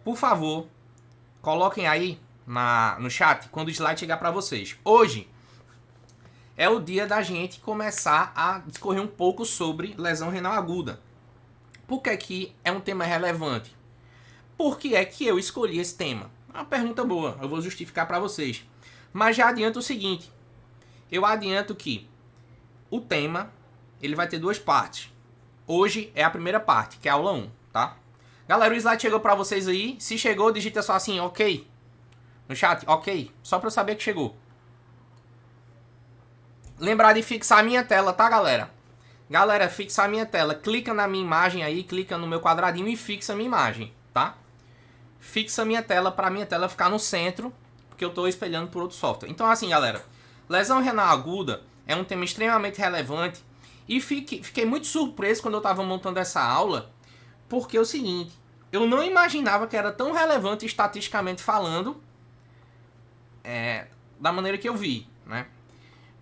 Por favor, coloquem aí no chat quando o slide chegar para vocês. Hoje é o dia da gente começar a discorrer um pouco sobre lesão renal aguda. Por que que é um tema relevante? Por que é que eu escolhi esse tema? É uma pergunta boa, eu vou justificar para vocês. Mas já adianto o seguinte, eu adianto que o tema ele vai ter duas partes. Hoje é a primeira parte, que é a aula 1, tá? Galera, o slide chegou para vocês aí. Se chegou, digita só assim, ok. No chat, ok. Só para eu saber que chegou. Lembrar de fixar a minha tela, tá, galera? Galera, fixar a minha tela. Clica na minha imagem aí, clica no meu quadradinho e fixa a minha imagem, tá? Fixa a minha tela para a minha tela ficar no centro, porque eu estou espelhando por outro software. Então, assim, galera, lesão renal aguda é um tema extremamente relevante e fiquei muito surpreso quando eu estava montando essa aula, porque é o seguinte, eu não imaginava que era tão relevante estatisticamente falando, da maneira que eu vi, né?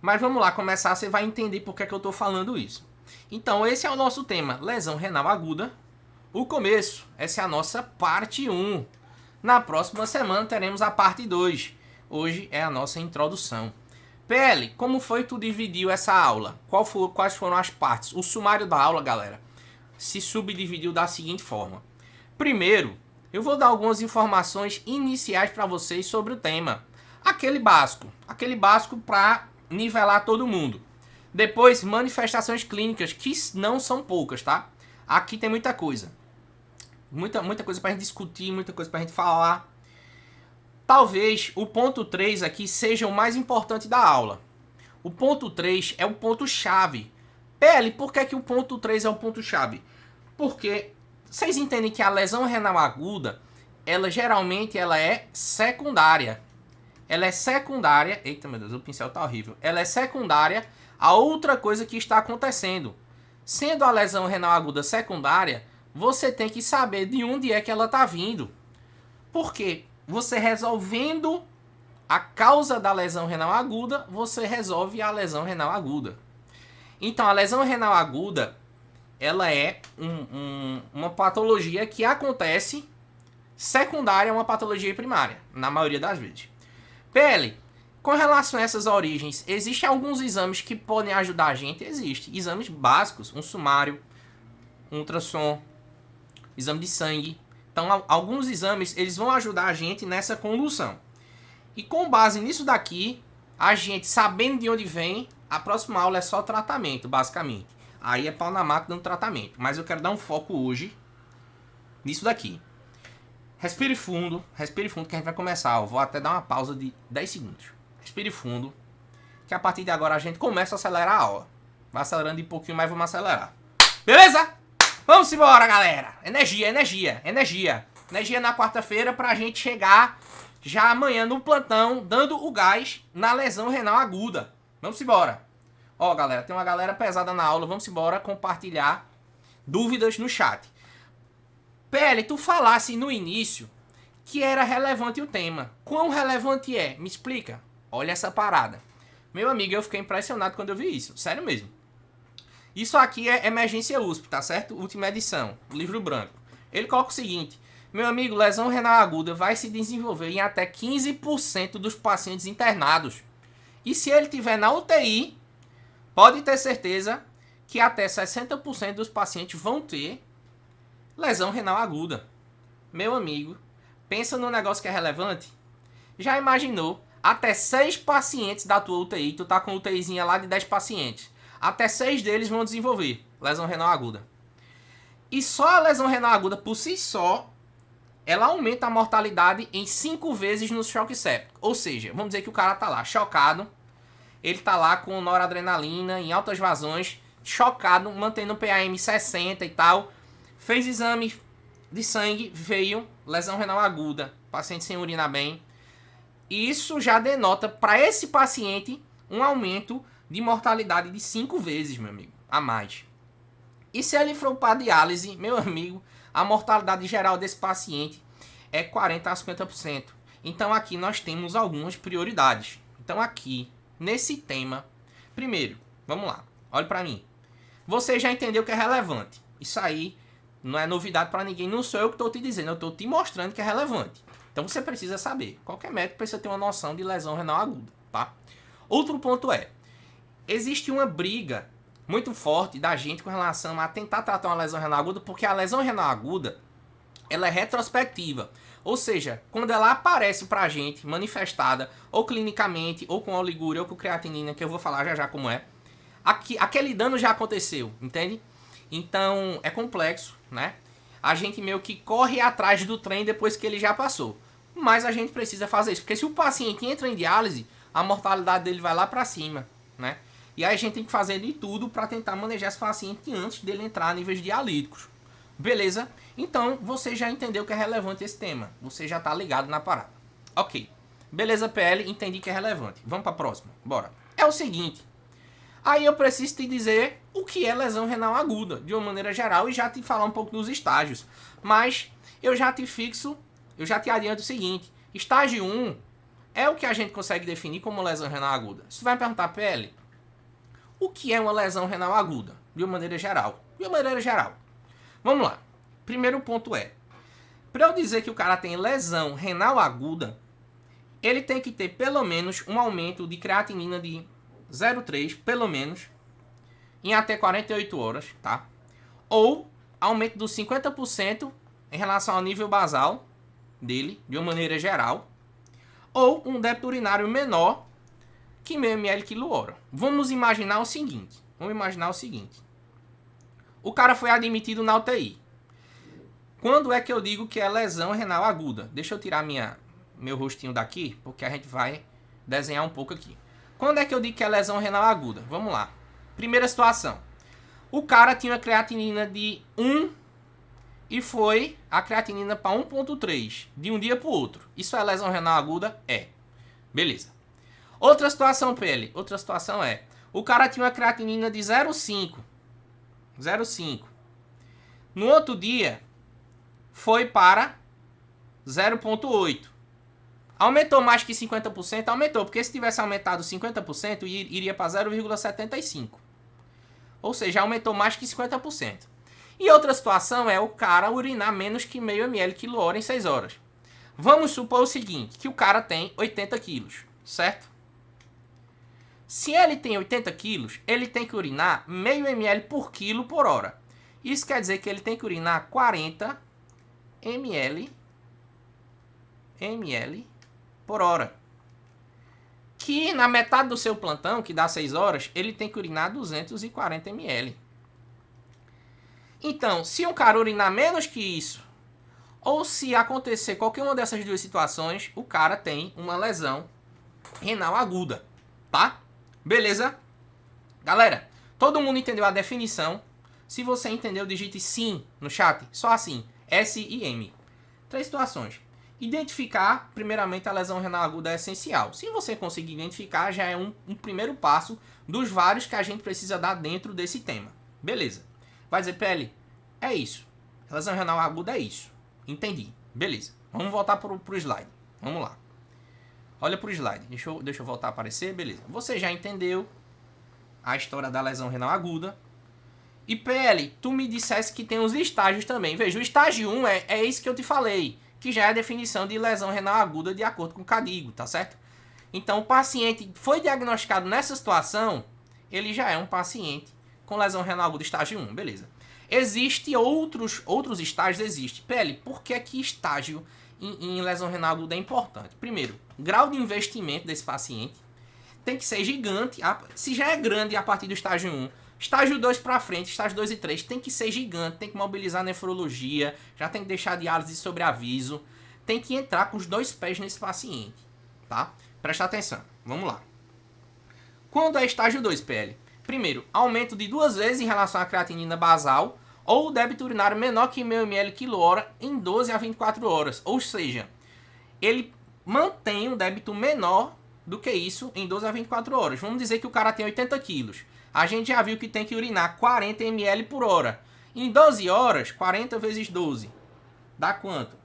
Mas vamos lá, começar, você vai entender por que é que eu estou falando isso. Então, esse é o nosso tema, lesão renal aguda, o começo. Essa é a nossa parte 1. Na próxima semana teremos a parte 2. Hoje é a nossa introdução. PL, como foi que tu dividiu essa aula? Quais foram as partes? O sumário da aula, galera, se subdividiu da seguinte forma. Primeiro, eu vou dar algumas informações iniciais para vocês sobre o tema. Aquele básico para nivelar todo mundo. Depois, manifestações clínicas, que não são poucas, tá? Aqui tem muita coisa. Muita coisa pra gente discutir, muita coisa pra gente falar. Talvez o ponto 3 aqui seja o mais importante da aula. O ponto 3 é o ponto-chave. PL, por que que o ponto 3 é o ponto-chave? Porque vocês entendem que a lesão renal aguda, ela geralmente é secundária. Ela é secundária... Eita, meu Deus, o pincel tá horrível. Ela é secundária a outra coisa que está acontecendo. Sendo a lesão renal aguda secundária, você tem que saber de onde é que ela está vindo. Por quê? Você resolvendo a causa da lesão renal aguda, você resolve a lesão renal aguda. Então, a lesão renal aguda, ela é uma patologia que acontece secundária a uma patologia primária, na maioria das vezes. PL, com relação a essas origens, existem alguns exames que podem ajudar a gente? Existe. Exames básicos, um sumário, um ultrassom, exame de sangue. Então, alguns exames, eles vão ajudar a gente nessa condução. E com base nisso daqui, a gente, sabendo de onde vem, a próxima aula é só tratamento, basicamente. Aí é pau na máquina dando tratamento. Mas eu quero dar um foco hoje nisso daqui. Respire fundo que a gente vai começar. Eu vou até dar uma pausa de 10 segundos. Respire fundo, que a partir de agora a gente começa a acelerar a aula. Vai acelerando de pouquinho, mas vamos acelerar. Beleza? Vamos embora, galera. Energia. Energia na quarta-feira pra gente chegar já amanhã no plantão, dando o gás na lesão renal aguda. Vamos embora. Ó, galera, tem uma galera pesada na aula. Vamos embora compartilhar dúvidas no chat. PL, tu falasse no início que era relevante o tema. Quão relevante é? Me explica. Olha essa parada. Meu amigo, eu fiquei impressionado quando eu vi isso. Sério mesmo. Isso aqui é Emergência USP, tá certo? Última edição, livro branco. Ele coloca o seguinte. Meu amigo, lesão renal aguda vai se desenvolver em até 15% dos pacientes internados. E se ele tiver na UTI, pode ter certeza que até 60% dos pacientes vão ter lesão renal aguda. Meu amigo, pensa num negócio que é relevante? Já imaginou? Até 6 pacientes da tua UTI, tu tá com UTIzinha lá de 10 pacientes. Até 6 deles vão desenvolver lesão renal aguda. E só a lesão renal aguda, por si só, ela aumenta a mortalidade em 5 vezes no choque séptico. Ou seja, vamos dizer que o cara tá lá chocado, ele tá lá com noradrenalina em altas vazões, chocado, mantendo o PAM 60 e tal, fez exame de sangue, veio lesão renal aguda, paciente sem urinar bem. Isso já denota para esse paciente um aumento de mortalidade de 5 vezes, meu amigo, a mais. E se ele for para diálise, meu amigo, a mortalidade geral desse paciente é 40 a 50%. Então aqui nós temos algumas prioridades. Então aqui, nesse tema, primeiro, vamos lá, olhe para mim. Você já entendeu que é relevante. Isso aí Não é novidade para ninguém, não sou eu que estou te dizendo, eu estou te mostrando que é relevante. Então você precisa saber. Qualquer médico precisa ter uma noção de lesão renal aguda, tá? Outro ponto é, existe uma briga muito forte da gente com relação a tentar tratar uma lesão renal aguda, porque a lesão renal aguda, ela é retrospectiva. Ou seja, quando ela aparece pra gente, manifestada, ou clinicamente, ou com oligúria, ou com creatinina, que eu vou falar já já como é, aquele dano já aconteceu, entende? Então, é complexo, né? A gente meio que corre atrás do trem depois que ele já passou. Mas a gente precisa fazer isso, porque se o paciente entra em diálise, a mortalidade dele vai lá pra cima, né? E aí a gente tem que fazer de tudo para tentar manejar esse paciente antes dele entrar a níveis dialíticos. Beleza? Então, você já entendeu que é relevante esse tema. Você já tá ligado na parada. Ok. Beleza, PL, entendi que é relevante. Vamos para a próxima. Bora. É o seguinte. Aí eu preciso te dizer o que é lesão renal aguda, de uma maneira geral, e já te falar um pouco dos estágios. Mas eu já te adianto o seguinte. Estágio 1 é o que a gente consegue definir como lesão renal aguda. Você vai me perguntar, PL, o que é uma lesão renal aguda? De uma maneira geral. De uma maneira geral. Vamos lá. Primeiro ponto é, para eu dizer que o cara tem lesão renal aguda, ele tem que ter pelo menos um aumento de creatinina de 0,3, pelo menos, em até 48 horas, tá? Ou aumento dos 50% em relação ao nível basal dele, de uma maneira geral, ou um débito urinário menor que meio ml quilo hora. Vamos imaginar o seguinte. O cara foi admitido na UTI. Quando é que eu digo que é lesão renal aguda? Deixa eu tirar meu rostinho daqui, porque a gente vai desenhar um pouco aqui. Quando é que eu digo que é lesão renal aguda? Vamos lá. Primeira situação. O cara tinha uma creatinina de 1 e foi a creatinina para 1,3 de um dia para o outro. Isso é lesão renal aguda? É. Beleza. Outra situação, PL. Outra situação é, o cara tinha uma creatinina de 0,5. No outro dia, foi para 0,8. Aumentou mais que 50%? Aumentou, porque se tivesse aumentado 50%, iria para 0,75. Ou seja, aumentou mais que 50%. E outra situação é o cara urinar menos que meio ml quilo hora em 6 horas. Vamos supor o seguinte, que o cara tem 80 quilos, certo? Se ele tem 80 quilos, ele tem que urinar meio ml por quilo por hora. Isso quer dizer que ele tem que urinar 40 ml por hora. Que na metade do seu plantão, que dá 6 horas, ele tem que urinar 240 ml. Então, se um cara urinar menos que isso, ou se acontecer qualquer uma dessas duas situações, o cara tem uma lesão renal aguda, tá? Beleza? Galera, todo mundo entendeu a definição? Se você entendeu, digite sim no chat. Só assim, S e M. 3 situações. Identificar, primeiramente, a lesão renal aguda é essencial. Se você conseguir identificar, já é um primeiro passo dos vários que a gente precisa dar dentro desse tema. Beleza. Vai dizer, PL, é isso. Lesão renal aguda é isso. Entendi. Beleza. Vamos voltar pro slide. Vamos lá. Olha pro slide. Deixa eu voltar a aparecer. Beleza. Você já entendeu a história da lesão renal aguda. E PL, tu me dissesse que tem os estágios também. Veja, o estágio 1 é isso que eu te falei, que já é a definição de lesão renal aguda de acordo com o CADIGO, tá certo? Então, o paciente foi diagnosticado nessa situação, ele já é um paciente com lesão renal aguda estágio 1, beleza. Existem outros estágios, existe. PL, por que estágio em lesão renal aguda é importante? Primeiro, grau de investimento desse paciente tem que ser gigante. Se já é grande a partir do estágio 1, estágio 2 para frente, estágio 2 e 3, tem que ser gigante, tem que mobilizar a nefrologia, já tem que deixar a diálise sobre aviso, tem que entrar com os 2 pés nesse paciente, tá? Presta atenção, vamos lá. Quando é estágio 2, PL? Primeiro, aumento de 2 vezes em relação à creatinina basal, ou débito urinário menor que meio ml quilo hora em 12 a 24 horas. Ou seja, ele mantém um débito menor do que isso em 12 a 24 horas. Vamos dizer que o cara tem 80 quilos. A gente já viu que tem que urinar 40 ml por hora. Em 12 horas, 40 vezes 12. Dá quanto?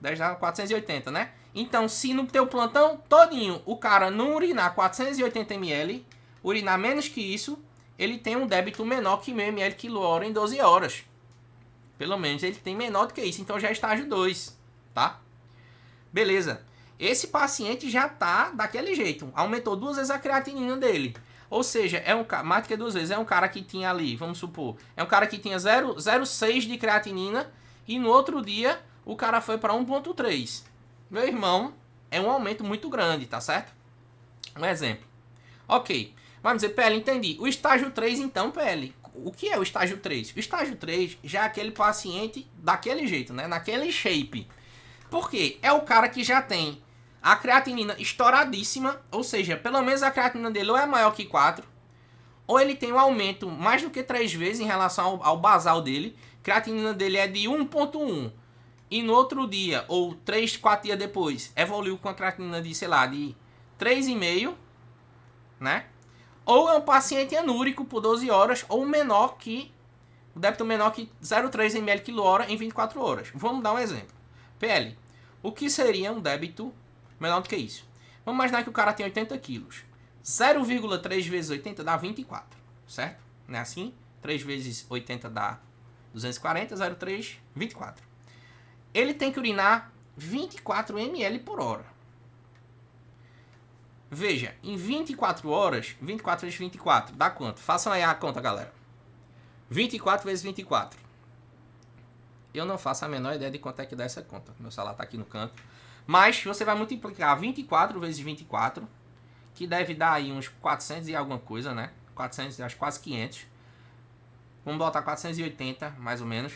10 dá 480, né? Então, se no teu plantão todinho o cara não urinar 480 ml, urinar menos que isso, ele tem um débito menor que meio ml quilo hora em 12 horas. Pelo menos ele tem menor do que isso, então já é estágio 2, tá? Beleza. Esse paciente já tá daquele jeito, aumentou 2 vezes a creatinina dele. Ou seja, mais do que 2 vezes, é um cara que tinha ali, vamos supor, é um cara que tinha 0,6 de creatinina e no outro dia o cara foi para 1,3. Meu irmão, é um aumento muito grande, tá certo? Um exemplo. Ok, vamos dizer, PL, entendi. O estágio 3 então, PL, o que é o estágio 3? O estágio 3 já é aquele paciente daquele jeito, né? Naquele shape. Por quê? É o cara que já tem a creatinina estouradíssima, ou seja, pelo menos a creatinina dele ou é maior que 4, ou ele tem um aumento mais do que 3 vezes em relação ao basal dele. A creatinina dele é de 1,1 e no outro dia, ou 3, 4 dias depois, evoluiu com a creatinina de, sei lá, de 3,5, né? Ou é um paciente anúrico por 12 horas, ou menor que, o débito menor que 0,3 ml/h em 24 horas. Vamos dar um exemplo. PL, o que seria um débito menor do que isso? Vamos imaginar que o cara tem 80 quilos. 0,3 vezes 80 dá 24, certo? Não é assim? 3 vezes 80 dá 240, 0,3, 24. Ele tem que urinar 24 ml por hora. Veja, em 24 horas, 24 vezes 24, dá quanto? Façam aí a conta, galera. 24 vezes 24. Eu não faço a menor ideia de quanto é que dá essa conta. Meu celular está aqui no canto. Mas você vai multiplicar 24 vezes 24, que deve dar aí uns 400 e alguma coisa, né? 400, acho quase 500. Vamos botar 480, mais ou menos.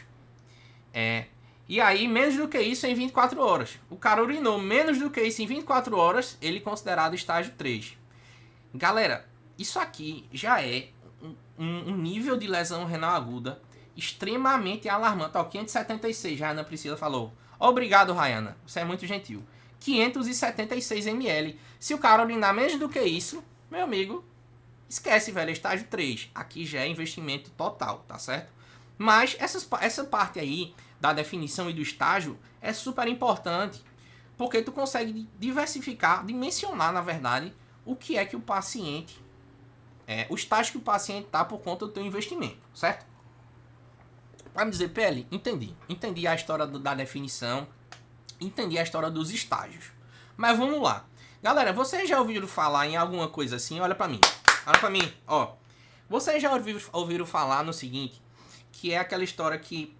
E aí, menos do que isso em 24 horas. O cara urinou menos do que isso em 24 horas, ele é considerado estágio 3. Galera, isso aqui já é um nível de lesão renal aguda extremamente alarmante. Ó, 576, a Ana Priscila falou. Obrigado, Rayana. Você é muito gentil. 576 ml. Se o cara urinar menos do que isso, meu amigo, esquece, velho. É estágio 3. Aqui já é investimento total, tá certo? Mas essa parte aí da definição e do estágio é super importante, porque tu consegue diversificar, dimensionar, na verdade, o que é que o paciente, o estágio que o paciente tá por conta do teu investimento, certo? Para me dizer, PL, entendi a história da definição, entendi a história dos estágios, mas vamos lá. Galera, vocês já ouviram falar em alguma coisa assim? Olha pra mim, ó. Vocês já ouviram falar no seguinte, que é aquela história que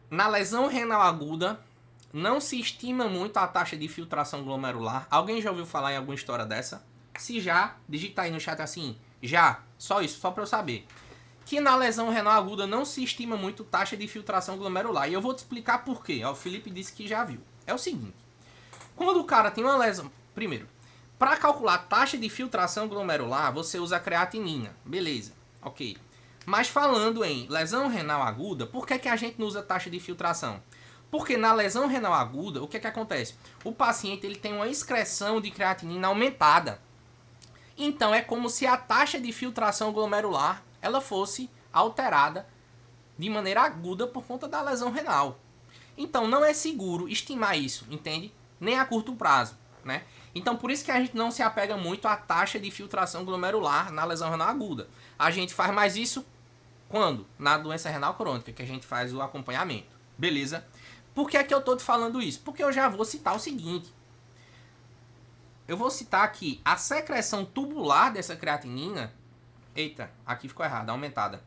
na lesão renal aguda não se estima muito a taxa de filtração glomerular. Alguém já ouviu falar em alguma história dessa? Se já, digita aí no chat assim, já, só isso, só para eu saber. Que na lesão renal aguda não se estima muito taxa de filtração glomerular. E eu vou te explicar por quê. O Felipe disse que já viu. É o seguinte, quando o cara tem uma lesão... Primeiro, para calcular taxa de filtração glomerular, você usa a creatinina. Beleza, ok. Mas falando em lesão renal aguda, por que a gente não usa taxa de filtração? Porque na lesão renal aguda, o que acontece? O paciente ele tem uma excreção de creatinina aumentada. Então é como se a taxa de filtração glomerular ela fosse alterada de maneira aguda por conta da lesão renal. Então não é seguro estimar isso, entende? Nem a curto prazo, né? Então por isso que a gente não se apega muito à taxa de filtração glomerular na lesão renal aguda. A gente faz mais isso quando? Na doença renal crônica, que a gente faz o acompanhamento. Beleza? Por que é que eu tô te falando isso? Porque eu já vou citar o seguinte. Eu vou citar aqui a secreção tubular dessa creatinina. Eita, aqui ficou errado, aumentada.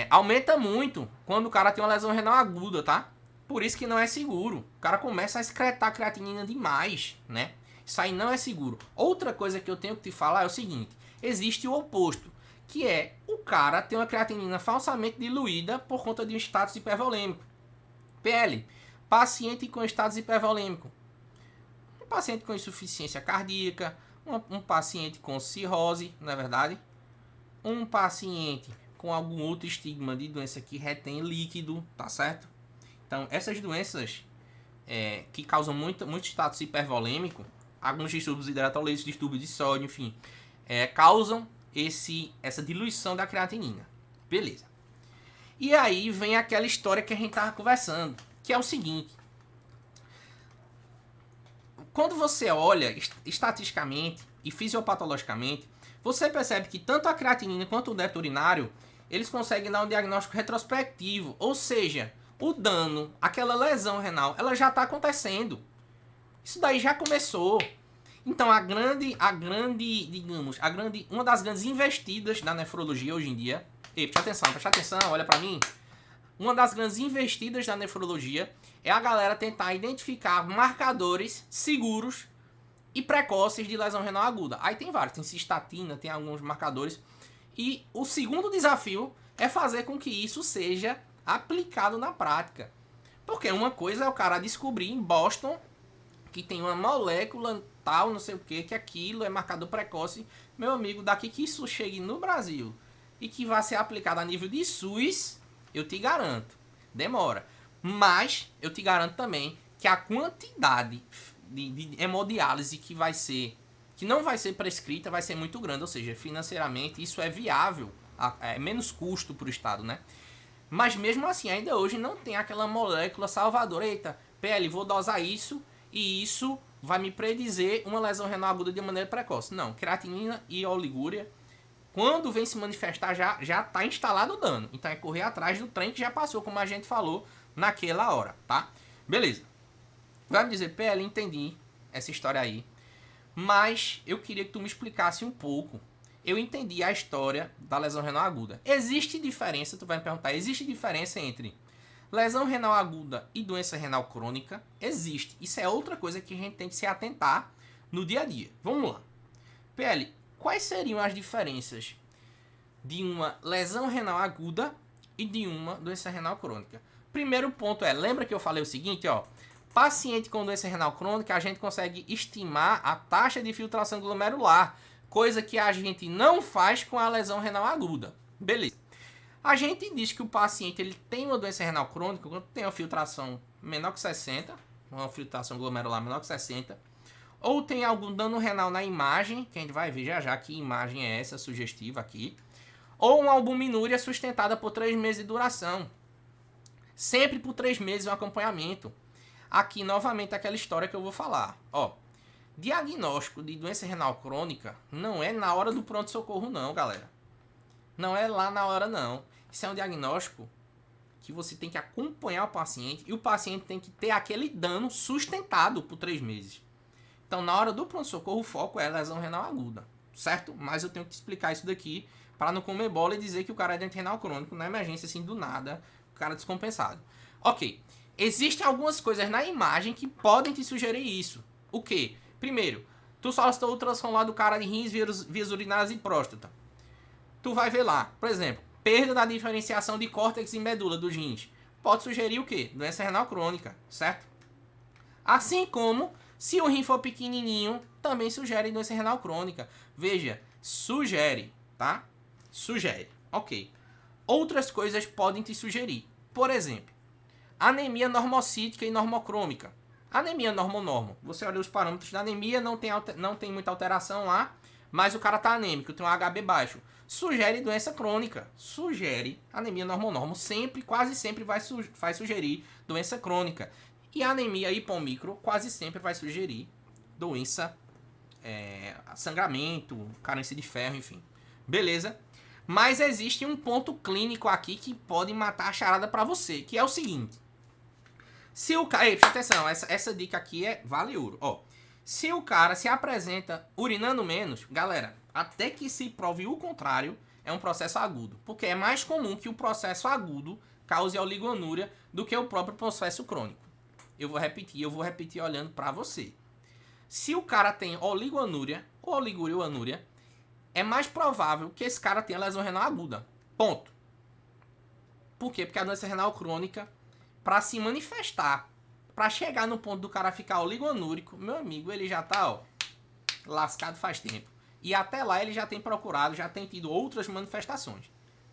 Aumenta muito quando o cara tem uma lesão renal aguda, tá? Por isso que não é seguro. O cara começa a excretar creatinina demais, né? Isso aí não é seguro. Outra coisa que eu tenho que te falar é o seguinte. Existe o oposto, que é o cara ter uma creatinina falsamente diluída por conta de um status hipervolêmico. PL, paciente com status hipervolêmico. Um paciente com insuficiência cardíaca, um paciente com cirrose, não é verdade? Um paciente com algum outro estigma de doença que retém líquido, tá certo? Então, essas doenças que causam muito status hipervolêmico, alguns distúrbios hidratolíticos, distúrbios de sódio, enfim, causam essa diluição da creatinina. Beleza. E aí vem aquela história que a gente tava conversando, que é o seguinte. Quando você olha estatisticamente e fisiopatologicamente, você percebe que tanto a creatinina quanto o débito urinário, eles conseguem dar um diagnóstico retrospectivo, ou seja, o dano, aquela lesão renal, ela já está acontecendo. Isso daí já começou. Então uma das grandes investidas da nefrologia hoje em dia, presta atenção, olha para mim. Uma das grandes investidas da nefrologia é a galera tentar identificar marcadores seguros e precoces de lesão renal aguda. Aí tem vários, tem cistatina, tem alguns marcadores. E o segundo desafio é fazer com que isso seja aplicado na prática. Porque uma coisa é o cara descobrir em Boston que tem uma molécula tal, não sei o que aquilo é marcador precoce. Meu amigo, daqui que isso chegue no Brasil e que vai ser aplicado a nível de SUS, eu te garanto, demora. Mas eu te garanto também que a quantidade de hemodiálise que não vai ser prescrita vai ser muito grande, ou seja, financeiramente isso é viável, é menos custo para o Estado, né? Mas mesmo assim, ainda hoje não tem aquela molécula salvadora. Eita, PL, vou dosar isso e isso vai me predizer uma lesão renal aguda de maneira precoce. Não, creatinina e oligúria, quando vem se manifestar, já está instalado o dano. Então é correr atrás do trem que já passou, como a gente falou naquela hora, tá? Beleza. Vai me dizer, PL, entendi essa história aí, mas eu queria que tu me explicasse um pouco. Eu entendi a história da lesão renal aguda. Existe diferença, tu vai me perguntar, existe diferença entre lesão renal aguda e doença renal crônica? Existe. Isso é outra coisa que a gente tem que se atentar no dia a dia. Vamos lá. PL, quais seriam as diferenças de uma lesão renal aguda e de uma doença renal crônica? Primeiro ponto lembra que eu falei o seguinte, ó, paciente com doença renal crônica, a gente consegue estimar a taxa de filtração glomerular, coisa que a gente não faz com a lesão renal aguda. Beleza. A gente diz que o paciente ele tem uma doença renal crônica quando tem uma filtração menor que 60, uma filtração glomerular menor que 60, ou tem algum dano renal na imagem, que a gente vai ver já que imagem é essa sugestiva aqui, ou uma albuminúria sustentada por 3 meses de duração. Sempre por 3 meses o acompanhamento. Aqui, novamente, aquela história que eu vou falar. Ó, diagnóstico de doença renal crônica não é na hora do pronto-socorro, não, galera. Não é lá na hora, não. Isso é um diagnóstico que você tem que acompanhar o paciente e o paciente tem que ter aquele dano sustentado por 3 meses. Então, na hora do pronto-socorro, o foco é lesão renal aguda, certo? Mas eu tenho que te explicar isso daqui para não comer bola e dizer que o cara é doente renal crônico na emergência, assim, do nada, o cara descompensado. Ok. Existem algumas coisas na imagem que podem te sugerir isso. O quê? Primeiro, tu solicitou o ultrassom lá do cara de rins, vias urinárias e próstata. Tu vai ver lá, por exemplo, perda da diferenciação de córtex e medula dos rins. Pode sugerir o quê? Doença renal crônica, certo? Assim como, se o rim for pequenininho, também sugere doença renal crônica. Veja, sugere, tá? Sugere, ok. Outras coisas podem te sugerir. Por exemplo, anemia normocítica e normocrômica. Anemia normo-normo. Você olha os parâmetros da anemia, não tem muita alteração lá, mas o cara tá anêmico, tem um HB baixo. Sugere doença crônica. Sugere anemia normo-normo. Quase sempre vai sugerir doença crônica. E a anemia hipomicro quase sempre vai sugerir doença, sangramento, carência de ferro, enfim. Beleza? Mas existe um ponto clínico aqui que pode matar a charada para você, que é o seguinte. Se o cara... presta atenção, essa dica aqui vale ouro. Ó, se o cara se apresenta urinando menos, galera, até que se prove o contrário, é um processo agudo. Porque é mais comum que o processo agudo cause oligonúria do que o próprio processo crônico. Eu vou repetir olhando para você. Se o cara tem oligonúria ou oligurianúria, é mais provável que esse cara tenha lesão renal aguda. Ponto. Por quê? Porque a doença renal crônica, para se manifestar, para chegar no ponto do cara ficar oligonúrico, meu amigo, ele já tá, lascado faz tempo. E até lá ele já tem procurado, já tem tido outras manifestações.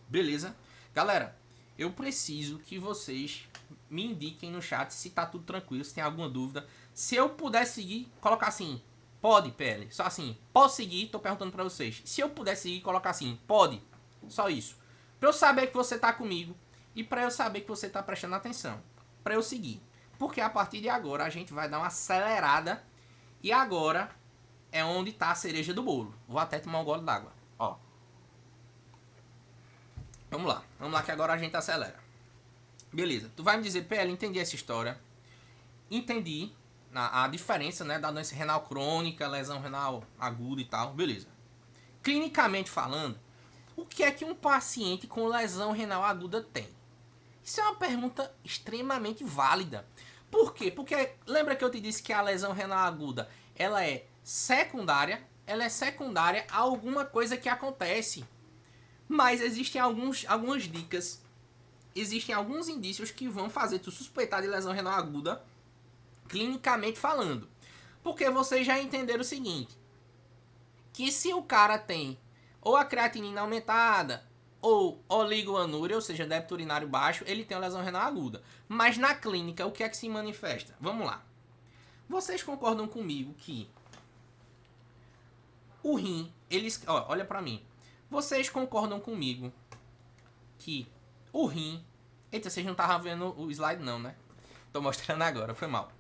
Beleza? Galera, eu preciso que vocês me indiquem no chat se tá tudo tranquilo, se tem alguma dúvida. Se eu puder seguir, colocar assim, pode, PL. Só assim, posso seguir? Tô perguntando pra vocês. Se eu puder seguir, colocar assim, pode. Só isso. Pra eu saber que você tá comigo e pra eu saber que você tá prestando atenção. Pra eu seguir. Porque a partir de agora a gente vai dar uma acelerada. E agora é onde tá a cereja do bolo. Vou até tomar um gole d'água. Ó. Vamos lá que agora a gente acelera. Beleza, tu vai me dizer, PL, entendi essa história. Entendi a diferença, né, da doença renal crônica, lesão renal aguda e tal. Beleza. Clinicamente falando, o que é que um paciente com lesão renal aguda tem? Isso é uma pergunta extremamente válida. Por quê? Porque lembra que eu te disse que a lesão renal aguda, ela é secundária a alguma coisa que acontece. Mas existem algumas dicas, existem alguns indícios que vão fazer tu suspeitar de lesão renal aguda, clinicamente falando. Porque vocês já entenderam o seguinte, que se o cara tem ou a creatinina aumentada, ou oligoanúria, ou seja, débito urinário baixo, ele tem uma lesão renal aguda. Mas na clínica, o que é que se manifesta? Vamos lá. Vocês concordam comigo que o rim, eles... olha pra mim. Vocês concordam comigo que o rim... Eita, vocês não estavam vendo o slide não, né? Tô mostrando agora, foi mal.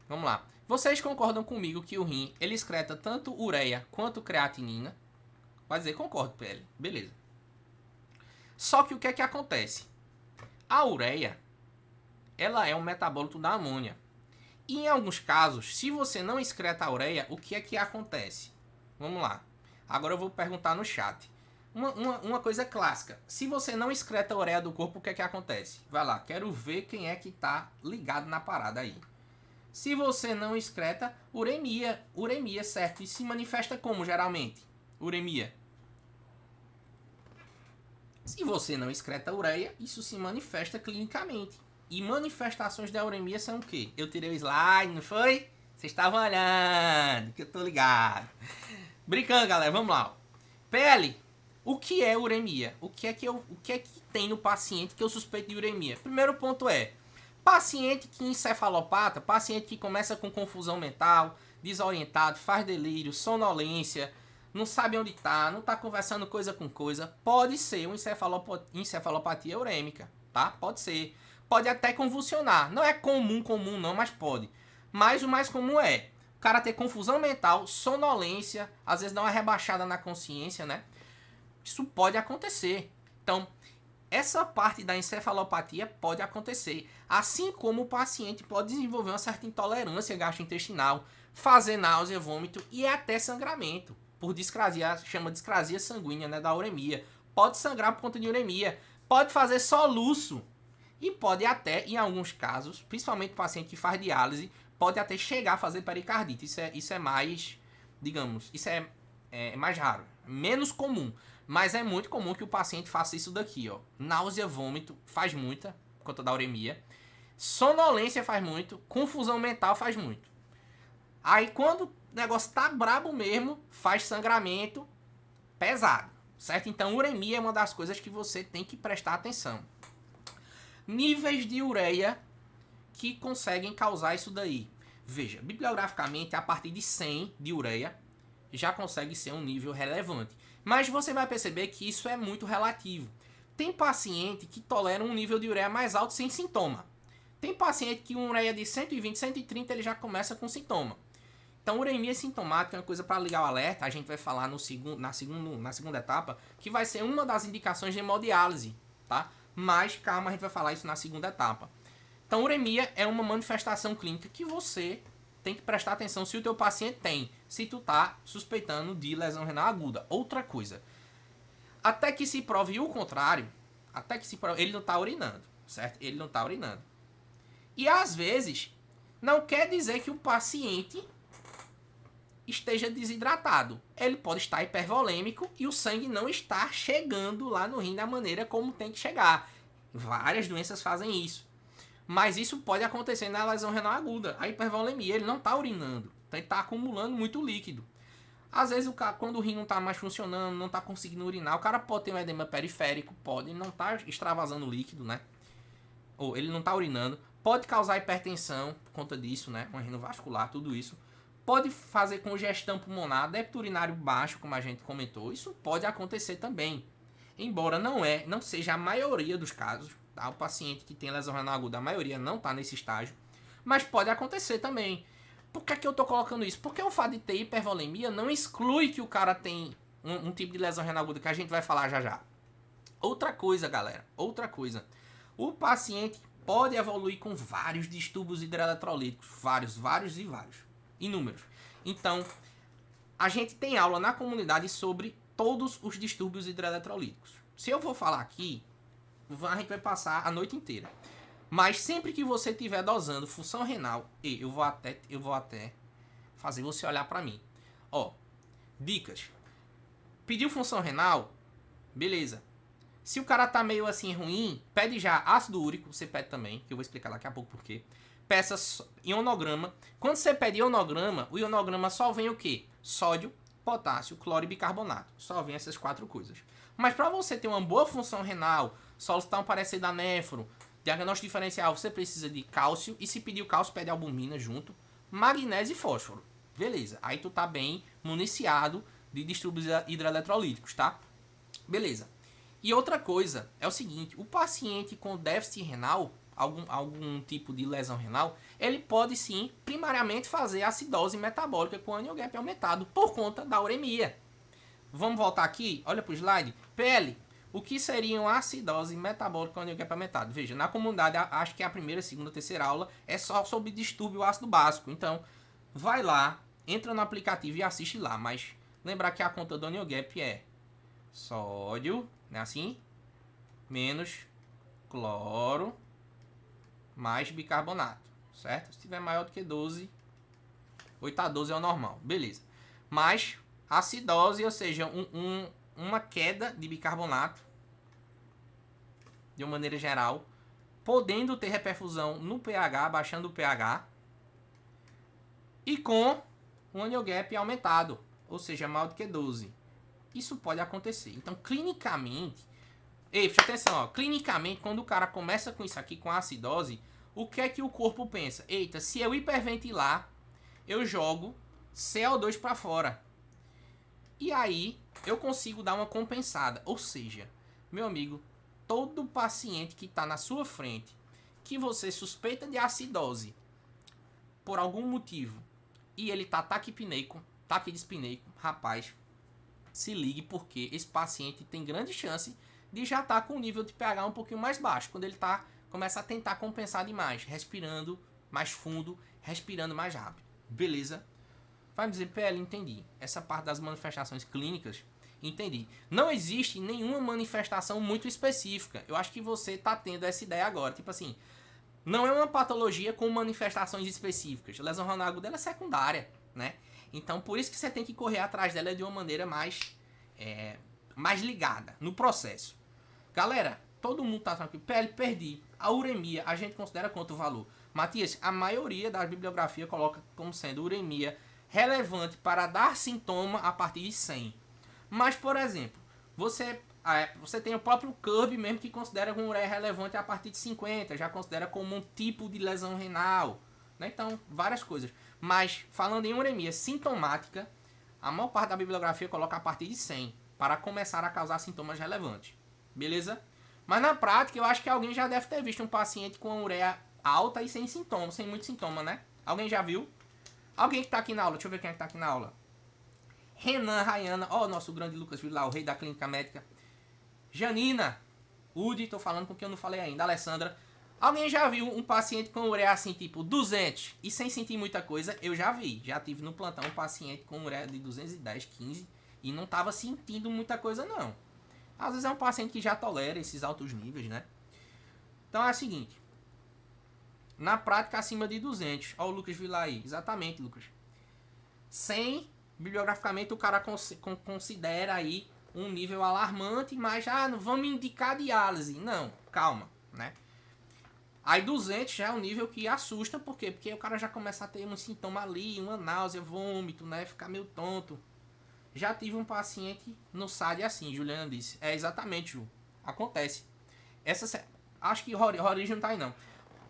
Vamos lá. Vocês concordam comigo que o rim, ele excreta tanto ureia quanto creatinina? Vai dizer, concordo, PL. Beleza. Só que o que é que acontece? A ureia, ela é um metabólito da amônia. E em alguns casos, se você não excreta a ureia, o que é que acontece? Vamos lá. Agora eu vou perguntar no chat. Uma coisa clássica. Se você não excreta a ureia do corpo, o que é que acontece? Vai lá, quero ver quem é que tá ligado na parada aí. Se você não excreta, uremia, certo? E se manifesta como, geralmente? Uremia. Se você não excreta ureia, isso se manifesta clinicamente. E manifestações da uremia são o quê? Eu tirei o slide, não foi? Vocês estavam olhando, que eu tô ligado. Brincando, galera, vamos lá. PL, o que é uremia? O que é que tem no paciente que eu suspeito de uremia? Primeiro ponto é, paciente que encefalopata, paciente que começa com confusão mental, desorientado, faz delírio, sonolência, não sabe onde tá, não tá conversando coisa com coisa, pode ser uma encefalopatia urêmica, tá? Pode ser. Pode até convulsionar. Não é comum não, mas pode. Mas o mais comum é o cara ter confusão mental, sonolência, às vezes dá uma rebaixada na consciência, né? Isso pode acontecer. Então, essa parte da encefalopatia pode acontecer. Assim como o paciente pode desenvolver uma certa intolerância gastrointestinal, fazer náusea, vômito e até sangramento. Por discrasia, chama discrasia sanguínea, né, da uremia. Pode sangrar por conta de uremia. Pode fazer soluço. E pode até, em alguns casos, principalmente o paciente que faz diálise, pode até chegar a fazer pericardite. Isso é mais, digamos, isso é mais raro. Menos comum. Mas é muito comum que o paciente faça isso daqui, ó. Náusea, vômito, faz muita, por conta da uremia. Sonolência faz muito. Confusão mental faz muito. Aí quando o negócio tá brabo mesmo, faz sangramento pesado, certo? Então uremia é uma das coisas que você tem que prestar atenção. Níveis de ureia que conseguem causar isso daí. Veja, bibliograficamente, a partir de 100 de ureia, já consegue ser um nível relevante. Mas você vai perceber que isso é muito relativo. Tem paciente que tolera um nível de ureia mais alto sem sintoma. Tem paciente que uma ureia de 120, 130, ele já começa com sintoma. Então, uremia sintomática é uma coisa para ligar o alerta. A gente vai falar na segunda etapa, que vai ser uma das indicações de hemodiálise, tá? Mas calma, a gente vai falar isso na segunda etapa. Então, uremia é uma manifestação clínica que você tem que prestar atenção se o teu paciente tem, se tu tá suspeitando de lesão renal aguda. Outra coisa, até que se prove o contrário, ele não tá urinando, certo? Ele não tá urinando. E às vezes, não quer dizer que o paciente esteja desidratado. Ele pode estar hipervolêmico e o sangue não está chegando lá no rim da maneira como tem que chegar. Várias doenças fazem isso. Mas isso pode acontecer na lesão renal aguda. A hipervolemia, ele não está urinando. Então ele está acumulando muito líquido. Às vezes, quando o rim não está mais funcionando, não está conseguindo urinar, o cara pode ter um edema periférico, pode não estar extravasando líquido, né? Ou ele não está urinando. Pode causar hipertensão por conta disso, né? Um rino vascular, tudo isso. Pode fazer congestão pulmonar, débito urinário baixo, como a gente comentou. Isso pode acontecer também. Embora não seja a maioria dos casos, tá? O paciente que tem lesão renal aguda, a maioria não está nesse estágio. Mas pode acontecer também. Por que eu estou colocando isso? Porque o fato de ter hipervolemia não exclui que o cara tem um tipo de lesão renal aguda que a gente vai falar já já. Outra coisa, galera, outra coisa. O paciente pode evoluir com vários distúrbios hidroeletrolíticos, vários, inúmeros. Então, a gente tem aula na comunidade sobre todos os distúrbios hidroeletrolíticos. Se eu vou falar aqui, a gente vai passar a noite inteira. Mas sempre que você estiver dosando função renal, eu vou até fazer você olhar para mim. Ó, dicas. Pediu função renal? Beleza. Se o cara tá meio assim ruim, pede já ácido úrico, você pede também, que eu vou explicar daqui a pouco por quê. Peça ionograma. Quando você pede ionograma, o ionograma só vem o quê? Sódio, potássio, cloro e bicarbonato. Só vem essas 4 coisas. Mas para você ter uma boa função renal, solução parecida a néfro, diagnóstico diferencial, você precisa de cálcio. E se pedir o cálcio, pede albumina junto, magnésio e fósforo. Beleza. Aí tu tá bem municiado de distúrbios hidroeletrolíticos, tá? Beleza. E outra coisa é o seguinte, o paciente com déficit renal, algum tipo de lesão renal, ele pode sim, primariamente, fazer acidose metabólica com anion gap aumentado por conta da uremia. Vamos voltar aqui, olha para o slide. PL, o que seria uma acidose metabólica com anion gap aumentado? Veja, na comunidade, acho que é a primeira, segunda, terceira aula, é só sobre distúrbio ácido básico. Então, vai lá, entra no aplicativo e assiste lá. Mas lembrar que a conta do anion gap é sódio, né, assim, menos cloro, mais bicarbonato, certo? Se tiver maior do que 12, 8 a 12 é o normal, beleza. Mais acidose, ou seja, uma queda de bicarbonato, de uma maneira geral, podendo ter reperfusão no pH, baixando o pH, e com um anion gap aumentado, ou seja, maior do que 12. Isso pode acontecer. Então, clinicamente, preste atenção, ó, clinicamente, quando o cara começa com isso aqui, com a acidose, o que é que o corpo pensa? Eita, se eu hiperventilar, eu jogo CO2 para fora. E aí, eu consigo dar uma compensada. Ou seja, meu amigo, todo paciente que está na sua frente, que você suspeita de acidose, por algum motivo, e ele tá taquipneico, taquidispneico, rapaz, se ligue porque esse paciente tem grande chance de já estar com o nível de pH um pouquinho mais baixo. Quando ele começa a tentar compensar demais, respirando mais fundo, respirando mais rápido. Beleza? Vai me dizer, PL, entendi. Essa parte das manifestações clínicas, entendi. Não existe nenhuma manifestação muito específica. Eu acho que você tá tendo essa ideia agora. Tipo assim, não é uma patologia com manifestações específicas. A lesão renal aguda é secundária, né? Então, por isso que você tem que correr atrás dela de uma maneira mais ligada no processo. Galera, todo mundo tá tranquilo. PL, perdi. A uremia, a gente considera quanto valor? Matias, a maioria da bibliografia coloca como sendo uremia relevante para dar sintoma a partir de 100. Mas, por exemplo, você tem o próprio CURB mesmo que considera uma ureia relevante a partir de 50. Já considera como um tipo de lesão renal. Né? Então, várias coisas. Mas, falando em uremia sintomática, a maior parte da bibliografia coloca a partir de 100 para começar a causar sintomas relevantes. Beleza? Mas na prática, eu acho que alguém já deve ter visto um paciente com ureia alta e sem sintomas, sem muito sintoma, né? Alguém já viu? Alguém que está aqui na aula, deixa eu ver quem é que está aqui na aula. Renan, Rayana, ó, nosso grande Lucas Vilar, o rei da clínica médica. Janina, Udi, tô falando porque eu não falei ainda. Alessandra, alguém já viu um paciente com ureia assim, tipo 200 e sem sentir muita coisa? Eu já vi. Já tive no plantão um paciente com ureia de 210, 15 e não tava sentindo muita coisa, não. Às vezes é um paciente que já tolera esses altos níveis, né? Então é o seguinte. Na prática, acima de 200. Ó o Lucas Vilar aí. Exatamente, Lucas. 100, bibliograficamente, o cara considera aí um nível alarmante, mas não vamos indicar diálise. Não, calma, né? Aí 200 já é um nível que assusta, por quê? Porque o cara já começa a ter um sintoma ali, uma náusea, vômito, né? Ficar meio tonto. Já tive um paciente no SAD assim, Juliana disse. É exatamente, Ju. Acontece. Acho que Roriz não tá aí, não.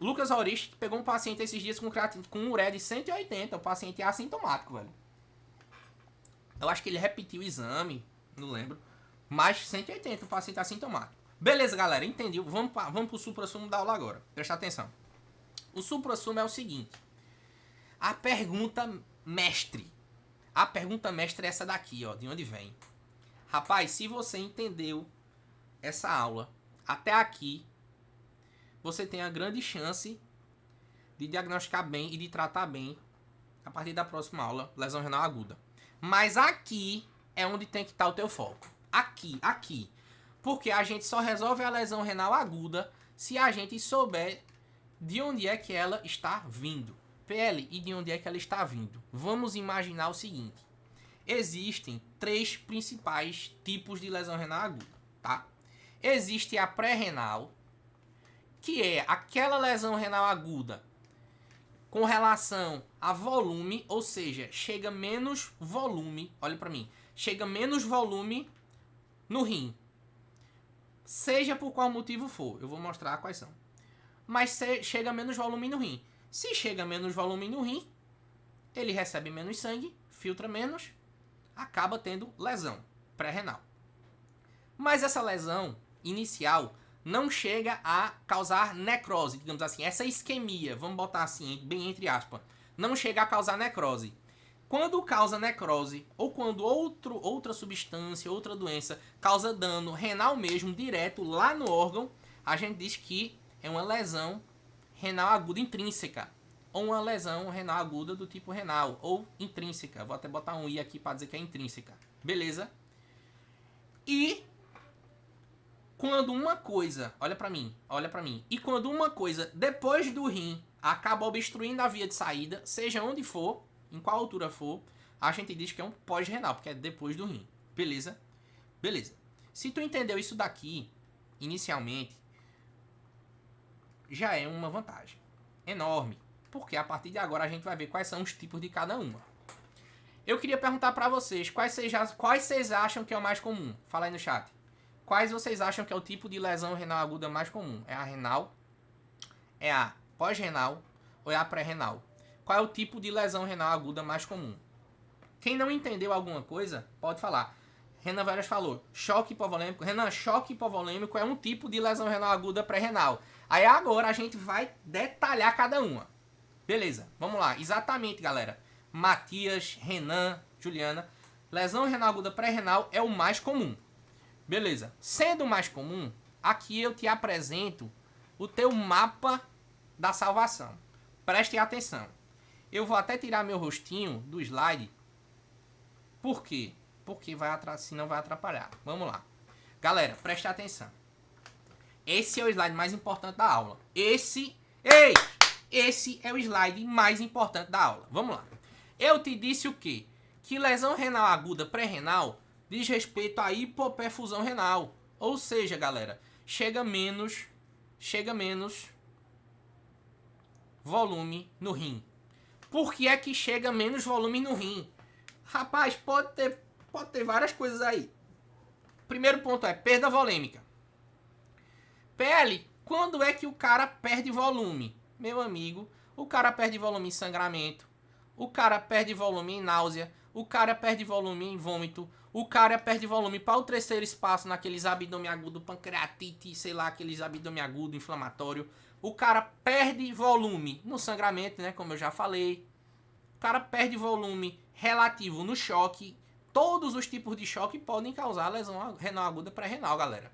Lucas Roriz pegou um paciente esses dias com ureia de 180. O paciente é assintomático, velho. Eu acho que ele repetiu o exame, não lembro. Mas 180, o paciente é assintomático. Beleza, galera, entendi. Vamos pro suprassumo da aula agora. Presta atenção. O suprassumo é o seguinte. A pergunta mestre. A pergunta mestre é essa daqui, ó. De onde vem? Rapaz, se você entendeu essa aula até aqui, você tem a grande chance de diagnosticar bem e de tratar bem, a partir da próxima aula, lesão renal aguda. Mas aqui é onde tem que estar o teu foco. Aqui. Porque a gente só resolve a lesão renal aguda se a gente souber de onde é que ela está vindo. PL, e de onde é que ela está vindo? Vamos imaginar o seguinte. Existem 3 principais tipos de lesão renal aguda, tá? Existe a pré-renal, que é aquela lesão renal aguda com relação a volume, ou seja, chega menos volume, olha pra mim, chega menos volume no rim. Seja por qual motivo for, eu vou mostrar quais são. Mas chega menos volume no rim. Se chega menos volume no rim, ele recebe menos sangue, filtra menos, acaba tendo lesão pré-renal. Mas essa lesão inicial não chega a causar necrose, digamos assim, essa isquemia, vamos botar assim, bem entre aspas, não chega a causar necrose. Quando causa necrose, ou quando outra substância, outra doença, causa dano renal mesmo, direto lá no órgão, a gente diz que é uma lesão renal aguda intrínseca, ou uma lesão renal aguda do tipo renal, ou intrínseca. Vou até botar um i aqui para dizer que é intrínseca. Beleza? E quando uma coisa, olha pra mim, e quando uma coisa depois do rim acaba obstruindo a via de saída, seja onde for, em qual altura for, a gente diz que é um pós-renal, porque é depois do rim. Beleza? Beleza. Se tu entendeu isso daqui, inicialmente, já é uma vantagem enorme, porque a partir de agora a gente vai ver quais são os tipos de cada uma. Eu queria perguntar pra vocês, quais vocês acham que é o mais comum? Fala aí no chat. Quais vocês acham que é o tipo de lesão renal aguda mais comum? É a renal? É a pós-renal? Ou é a pré-renal? Qual é o tipo de lesão renal aguda mais comum? Quem não entendeu alguma coisa, pode falar. Renan Veras falou, choque hipovolêmico. Renan, choque hipovolêmico é um tipo de lesão renal aguda pré-renal. Aí agora a gente vai detalhar cada uma. Beleza, vamos lá. Exatamente, galera. Matias, Renan, Juliana. Lesão renal aguda pré-renal é o mais comum. Beleza. Sendo o mais comum, aqui eu te apresento o teu mapa da salvação. Preste atenção. Eu vou até tirar meu rostinho do slide. Por quê? Porque senão vai atrapalhar. Vamos lá. Galera, preste atenção. Esse é o slide mais importante da aula. Esse é o slide mais importante da aula. Vamos lá. Eu te disse o quê? Que lesão renal aguda pré-renal diz respeito à hipoperfusão renal. Ou seja, galera, chega menos volume no rim. Por que é que chega menos volume no rim? Rapaz, pode ter várias coisas aí. Primeiro ponto é perda volêmica. PL, quando é que o cara perde volume? Meu amigo, o cara perde volume em sangramento, o cara perde volume em náusea, o cara perde volume em vômito, o cara perde volume para o terceiro espaço naqueles abdômen agudo, pancreatite, sei lá, aqueles abdômen agudo inflamatório. O cara perde volume no sangramento, né, como eu já falei. O cara perde volume relativo no choque. Todos os tipos de choque podem causar lesão renal aguda pré-renal, galera.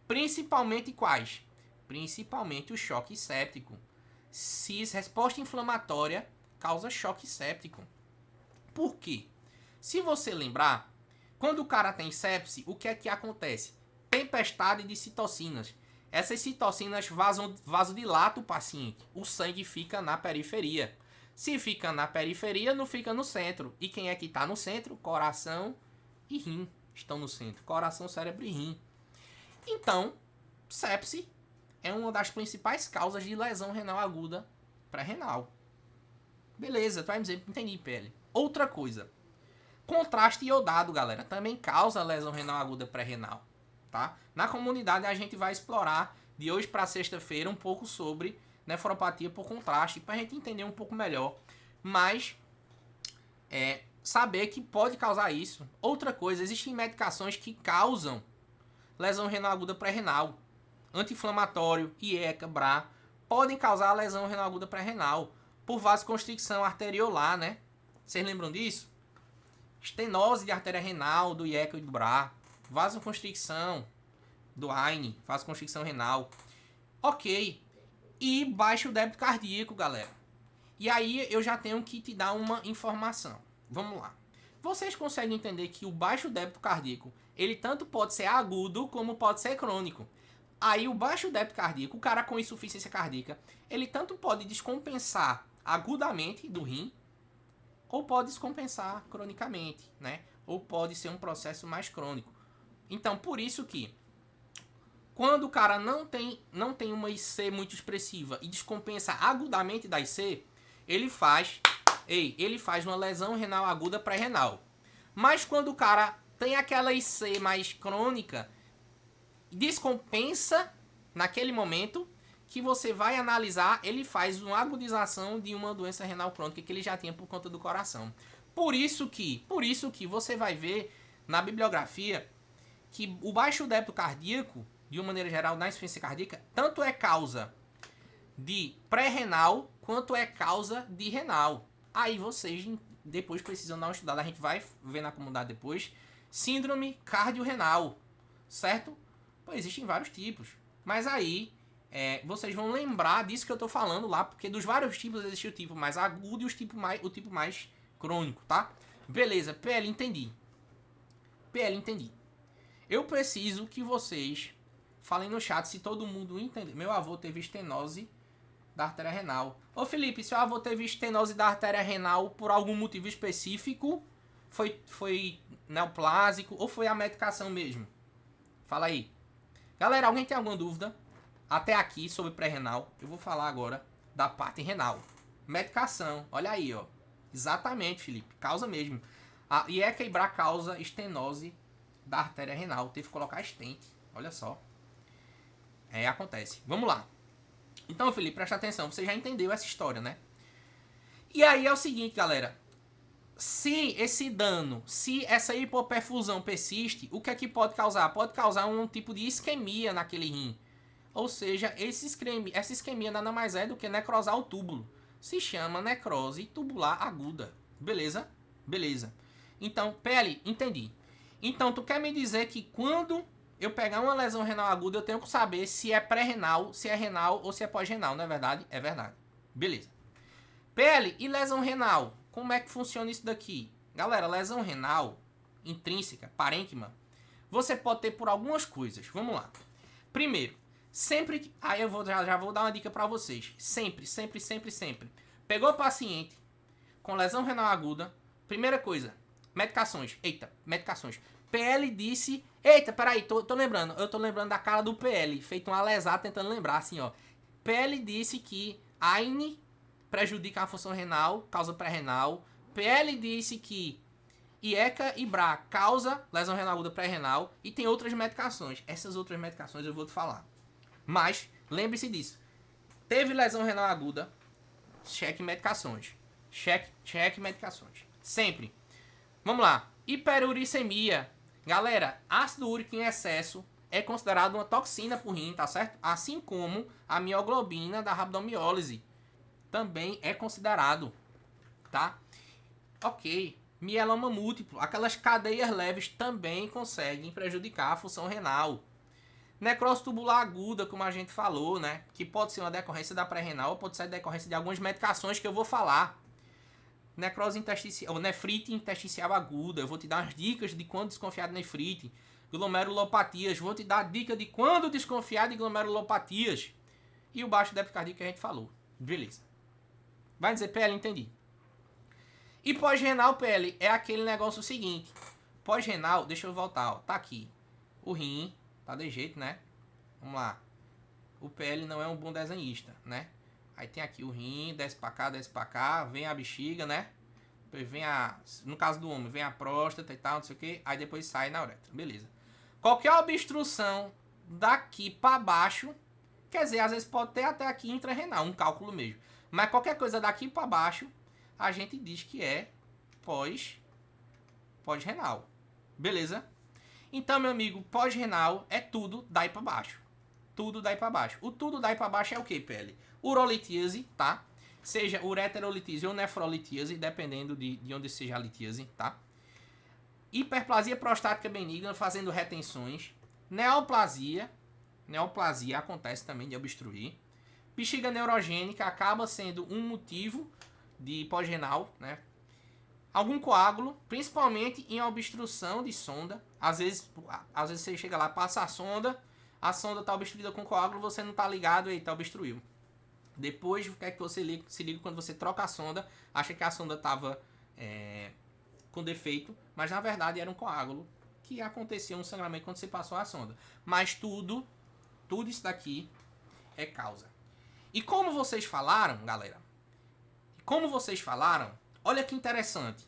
Principalmente quais? Principalmente o choque séptico. CIS, resposta inflamatória, causa choque séptico. Por quê? Se você lembrar, quando o cara tem sepse, o que é que acontece? Tempestade de citocinas. Essas citocinas vasodilatam o paciente. O sangue fica na periferia. Se fica na periferia, não fica no centro. E quem é que está no centro? Coração e rim estão no centro. Coração, cérebro e rim. Então, sepse é uma das principais causas de lesão renal aguda pré-renal. Beleza, tu vai me dizer, entendi, PL. Outra coisa. Contraste iodado, galera, também causa lesão renal aguda pré-renal, tá? Na comunidade a gente vai explorar de hoje para sexta-feira um pouco sobre nefropatia por contraste, para a gente entender um pouco melhor. Mas saber que pode causar isso. Outra coisa, existem medicações que causam lesão renal aguda pré-renal. Anti-inflamatório, IECA, BRA, podem causar lesão renal aguda pré-renal por vasoconstricção arteriolar, né? Vocês lembram disso? Estenose de artéria renal, do IECA e do BRA, vasoconstricção, do AINE, vasoconstricção renal. Ok. E baixo débito cardíaco, galera. E aí eu já tenho que te dar uma informação. Vamos lá. Vocês conseguem entender que o baixo débito cardíaco, ele tanto pode ser agudo como pode ser crônico. Aí o baixo débito cardíaco, o cara com insuficiência cardíaca, ele tanto pode descompensar agudamente do rim, ou pode descompensar cronicamente, né? Ou pode ser um processo mais crônico. Então, por isso que quando o cara não tem uma IC muito expressiva e descompensa agudamente da IC, ele faz uma lesão renal aguda pré-renal. Mas quando o cara tem aquela IC mais crônica, descompensa naquele momento que você vai analisar, ele faz uma agudização de uma doença renal crônica que ele já tinha por conta do coração. Por isso que você vai ver na bibliografia que o baixo débito cardíaco, de uma maneira geral, na insuficiência cardíaca, tanto é causa de pré-renal quanto é causa de renal. Aí vocês depois precisam dar uma estudada, a gente vai ver na comunidade depois. Síndrome cardiorrenal, certo? Pô, existem vários tipos. Mas aí vocês vão lembrar disso que eu tô falando lá, porque dos vários tipos existe o tipo mais agudo e o tipo mais crônico, tá? Beleza, PL, entendi. Eu preciso que vocês falem no chat se todo mundo entender. Meu avô teve estenose da artéria renal. Ô Felipe, seu avô teve estenose da artéria renal por algum motivo específico? Foi neoplásico ou foi a medicação mesmo? Fala aí. Galera, alguém tem alguma dúvida? Até aqui sobre pré-renal. Eu vou falar agora da parte renal. Medicação, olha aí, ó. Exatamente, Felipe. Causa mesmo. A IECA-IBRA causa estenose da artéria renal. Teve que colocar stent. Olha só. Acontece. Vamos lá. Então, Felipe, presta atenção. Você já entendeu essa história, né? E aí é o seguinte, galera. Se esse dano, se essa hipoperfusão persiste, o que é que pode causar? Pode causar um tipo de isquemia naquele rim. Ou seja, essa isquemia nada mais é do que necrosar o túbulo. Se chama necrose tubular aguda. Beleza? Beleza. Então, PL, entendi. Então, tu quer me dizer que quando eu pegar uma lesão renal aguda, eu tenho que saber se é pré-renal, se é renal ou se é pós-renal, não é verdade? É verdade. Beleza. PL, e lesão renal? Como é que funciona isso daqui? Galera, lesão renal intrínseca, parênquima, você pode ter por algumas coisas. Vamos lá. Primeiro, sempre que... Aí eu já vou dar uma dica pra vocês. Sempre. Pegou o paciente com lesão renal aguda, primeira coisa, medicações. Eita, medicações. PL disse... Eita, peraí, tô lembrando. Eu tô lembrando da cara do PL. Feito um alesar tentando lembrar, assim, ó. PL disse que AINE prejudica a função renal, causa pré-renal. PL disse que IECA-IBRA causa lesão renal aguda pré-renal. E tem outras medicações. Essas outras medicações eu vou te falar. Mas, lembre-se disso. Teve lesão renal aguda, cheque medicações. Cheque medicações. Sempre. Vamos lá. Hiperuricemia. Galera, ácido úrico em excesso é considerado uma toxina pro rim, tá certo? Assim como a mioglobina da rabdomiólise também é considerado, tá? Ok. Mieloma múltiplo. Aquelas cadeias leves também conseguem prejudicar a função renal. Necrose tubular aguda, como a gente falou, né? Que pode ser uma decorrência da pré-renal ou pode ser decorrência de algumas medicações que eu vou falar. Necrose intersticial, ou nefrite intersticial aguda. Eu vou te dar as dicas de quando desconfiar de nefrite. Glomerulopatias. Vou te dar a dica de quando desconfiar de glomerulopatias. E o baixo débito cardíaco que a gente falou. Beleza. Vai dizer, PL, entendi. E pós-renal, PL, é aquele negócio seguinte. Pós-renal, deixa eu voltar, ó. Tá aqui. O rim, tá de jeito, né? Vamos lá. O PL não é um bom desenhista, né? Aí tem aqui o rim, desce pra cá, vem a bexiga, né? Depois vem no caso do homem, vem a próstata e tal, não sei o que. Aí depois sai na uretra, beleza. Qualquer obstrução daqui pra baixo, quer dizer, às vezes pode ter até aqui intrarrenal, um cálculo mesmo. Mas qualquer coisa daqui pra baixo, a gente diz que é pós-renal. Beleza? Então, meu amigo, pós-renal é tudo daí pra baixo. Tudo daí pra baixo. O tudo daí pra baixo é o que, PL? Urolitíase, tá? Seja ureterolitíase ou nefrolitíase, dependendo de onde seja a litíase, tá? Hiperplasia prostática benigna, fazendo retenções. Neoplasia acontece também de obstruir. Bexiga neurogênica acaba sendo um motivo de hipogenal, né? Algum coágulo, principalmente em obstrução de sonda. Às vezes você chega lá, passa a sonda está obstruída com coágulo, você não está ligado, eita, obstruiu. Depois, o que é que você se liga quando você troca a sonda, acha que a sonda estava com defeito, mas na verdade era um coágulo que acontecia um sangramento quando você passou a sonda. Mas tudo isso daqui é causa. E como vocês falaram, galera, olha que interessante.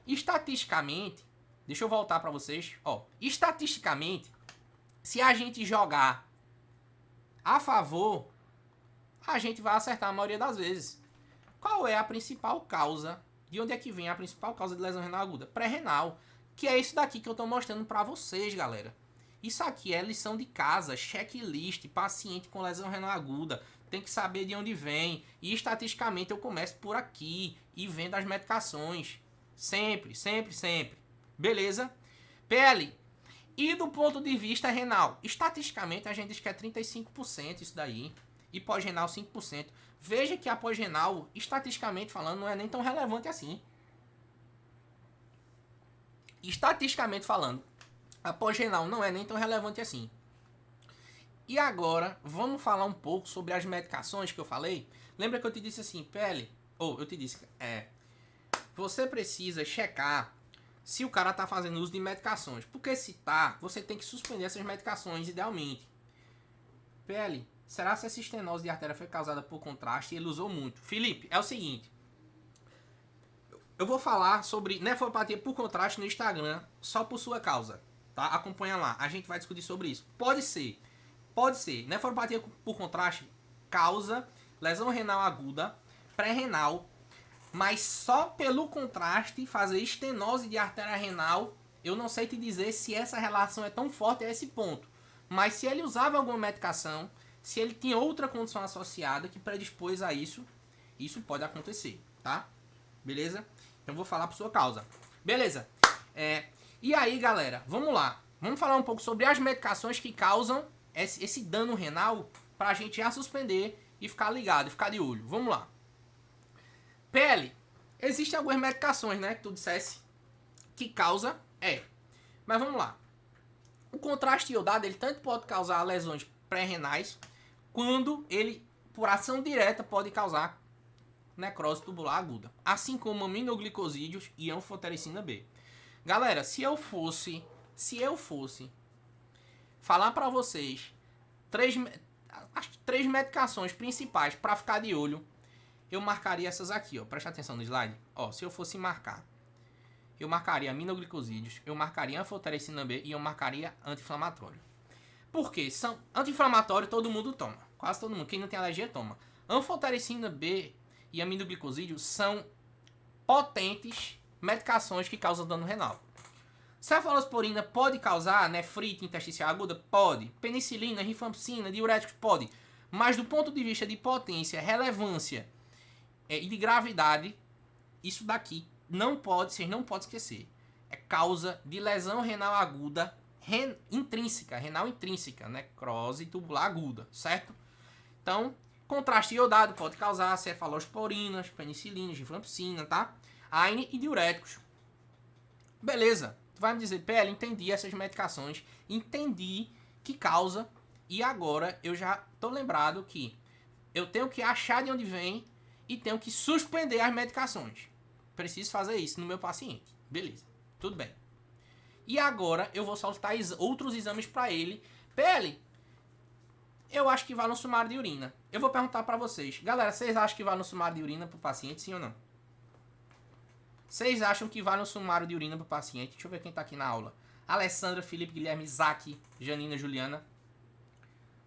Estatisticamente, deixa eu voltar para vocês, estatisticamente, se a gente jogar a favor, a gente vai acertar a maioria das vezes. Qual é a principal causa? De onde é que vem a principal causa de lesão renal aguda? Pré-renal. Que é isso daqui que eu estou mostrando para vocês, galera. Isso aqui é lição de casa, checklist, paciente com lesão renal aguda. Tem que saber de onde vem. E estatisticamente eu começo por aqui e vendo as medicações. Sempre. Beleza? PL. E do ponto de vista renal, estatisticamente a gente diz que é 35% isso daí. E pós-renal 5%. Veja que a pós-renal, estatisticamente falando, não é nem tão relevante assim. Estatisticamente falando, a pós-renal não é nem tão relevante assim. E agora, vamos falar um pouco sobre as medicações que eu falei. Lembra que eu te disse assim, você precisa checar se o cara tá fazendo uso de medicações. Porque se tá, você tem que suspender essas medicações idealmente. PL, será que essa estenose de artéria foi causada por contraste e ele usou muito? Felipe, é o seguinte. Eu vou falar sobre nefropatia por contraste no Instagram, só por sua causa, tá? Acompanha lá, a gente vai discutir sobre isso. Pode ser. Nefropatia por contraste causa lesão renal aguda, pré-renal, mas só pelo contraste fazer estenose de artéria renal, eu não sei te dizer se essa relação é tão forte a esse ponto. Mas se ele usava alguma medicação, se ele tinha outra condição associada que predispôs a isso, isso pode acontecer, tá? Beleza? Então vou falar por sua causa. Beleza? E aí, galera, vamos lá. Vamos falar um pouco sobre as medicações que causam esse dano renal pra gente já suspender e ficar ligado, e ficar de olho. Vamos lá. PL. Existem algumas medicações, né, que tu dissesse que causa, mas vamos lá. O contraste iodado, ele tanto pode causar lesões pré-renais, quando ele, por ação direta, pode causar necrose tubular aguda. Assim como aminoglicosídeos e anfotericina B. Galera, se eu fosse falar pra vocês três medicações principais pra ficar de olho, eu marcaria essas aqui, ó. Presta atenção no slide. Ó, se eu fosse marcar, eu marcaria aminoglicosídeos, eu marcaria anfotericina B e eu marcaria anti-inflamatório. Por quê? São anti-inflamatório, todo mundo toma. Quase todo mundo. Quem não tem alergia, toma. Anfotericina B e aminoglicosídeo são potentes medicações que causam dano renal. Cefalosporina pode causar nefrite intersticial aguda? Pode. Penicilina, rifampicina, diuréticos? Pode. Mas do ponto de vista de potência, relevância e de gravidade, isso daqui vocês não podem esquecer. É causa de lesão renal aguda renal intrínseca, necrose tubular aguda, certo? Então, contraste iodado pode causar cefalosporinas, penicilinas, rifampicina, tá? AINE e diuréticos. Beleza. Tu vai me dizer, PL, entendi essas medicações, entendi que causa, e agora eu já tô lembrado que eu tenho que achar de onde vem e tenho que suspender as medicações. Preciso fazer isso no meu paciente. Beleza, tudo bem. E agora eu vou soltar outros exames para ele. PL, eu acho que vale um sumário de urina. Eu vou perguntar para vocês. Galera, vocês acham que vale um sumário de urina pro paciente, sim ou não? Vocês acham que vale um sumário de urina pro paciente? Deixa eu ver quem tá aqui na aula. Alessandra, Felipe, Guilherme, Isaac, Janina, Juliana,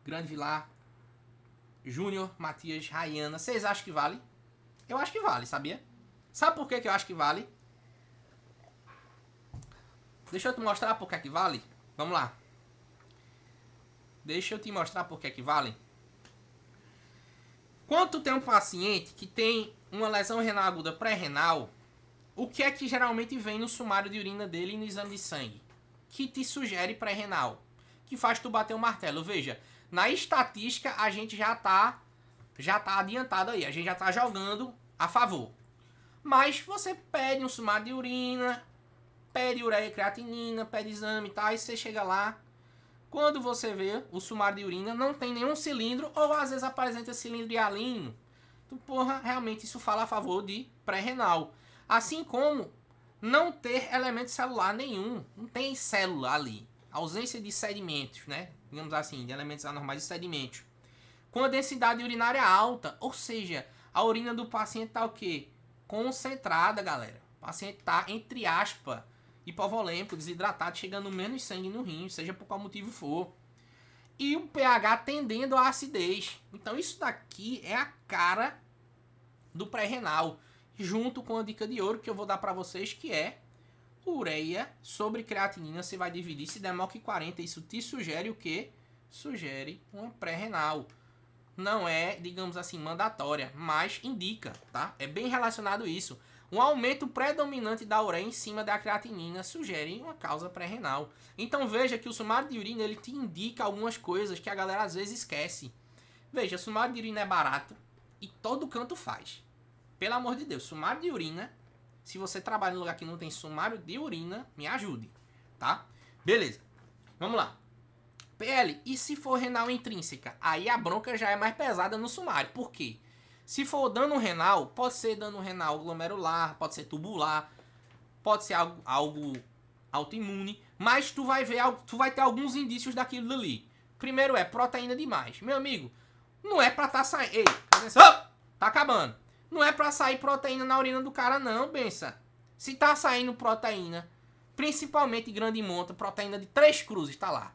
Grande Vilar, Júnior, Matias, Rayana. Vocês acham que vale? Eu acho que vale, sabia? Sabe por que eu acho que vale? Deixa eu te mostrar por que vale. Vamos lá. Deixa eu te mostrar por que vale. Quando tu tem um paciente que tem uma lesão renal aguda pré-renal, o que é que geralmente vem no sumário de urina dele e no exame de sangue? Que te sugere pré-renal. que faz tu bater o martelo. Veja, na estatística a gente já tá adiantado aí, a gente já tá jogando a favor. Mas você pede um sumário de urina, pede ureia e creatinina, pede exame e tal, e você chega lá, quando você vê o sumário de urina, não tem nenhum cilindro, ou às vezes apresenta cilindro hialino. Então, porra, realmente isso fala a favor de pré-renal. Assim como não ter elemento celular nenhum, não tem célula ali. Ausência de sedimentos, né? Digamos assim, de elementos anormais de sedimentos. Com a densidade urinária alta, ou seja, a urina do paciente tá o quê? Concentrada, galera. O paciente tá, entre aspas, hipovolêmico, desidratado, chegando menos sangue no rim, seja por qual motivo for. E o pH tendendo à acidez. Então isso daqui é a cara do pré-renal, junto com a dica de ouro que eu vou dar para vocês, que é ureia sobre creatinina. Você vai dividir, se der maior que 40, isso te sugere o quê? Sugere uma pré-renal. Não é, digamos assim, mandatória, mas indica, tá? É bem relacionado isso. Um aumento predominante da ureia em cima da creatinina sugere uma causa pré-renal. Então veja que o sumário de urina ele te indica algumas coisas que a galera às vezes esquece. Veja, sumário de urina é barato e todo canto faz. Pelo amor de Deus, sumário de urina, se você trabalha em um lugar que não tem sumário de urina, me ajude, tá? Beleza, vamos lá. PL, e se for renal intrínseca? Aí a bronca já é mais pesada no sumário. Por quê? Se for dano renal, pode ser dano renal glomerular, pode ser tubular, pode ser algo autoimune, mas tu vai ter alguns indícios daquilo ali. Primeiro é proteína demais. Meu amigo, não é pra tá saindo... Ei, tá acabando. Não é pra sair proteína na urina do cara não, bença. Se tá saindo proteína, principalmente grande monta, proteína de 3 cruzes, tá lá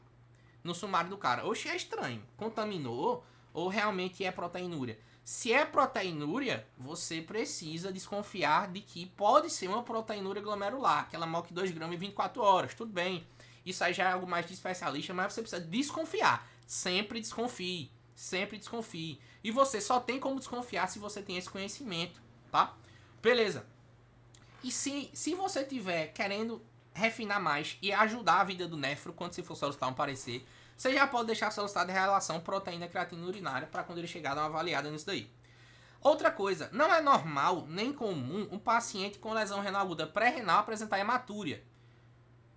no sumário do cara. Oxe, é estranho. Contaminou ou realmente é proteinúria? Se é proteinúria, você precisa desconfiar de que pode ser uma proteinúria glomerular, aquela maior que 2 gramas em 24 horas. Tudo bem. Isso aí já é algo mais de especialista, mas você precisa desconfiar. Sempre desconfie. Sempre desconfie. E você só tem como desconfiar se você tem esse conhecimento, tá? Beleza. E se você tiver querendo refinar mais e ajudar a vida do nefro quando você for solicitar um parecer, você já pode deixar solicitado a relação proteína-creatina urinária para quando ele chegar dar uma avaliada nisso daí. Outra coisa, não é normal nem comum um paciente com lesão renal aguda pré-renal apresentar hematúria.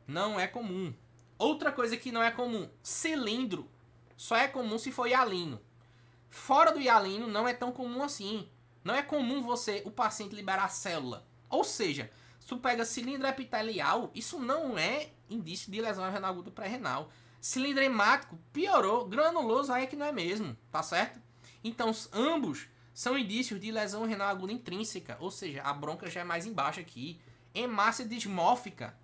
Não é comum. Outra coisa que não é comum, cilindro. Só é comum se for hialino. Fora do hialino não é tão comum assim. Não é comum o paciente liberar célula. Ou seja, se tu pega cilindro epitelial, isso não é indício de lesão renal aguda pré-renal. Cilindro hemático, piorou. Granuloso aí é que não é mesmo, tá certo? Então, ambos são indícios de lesão renal aguda intrínseca. Ou seja, a bronca já é mais embaixo aqui. Hemácia dismórfica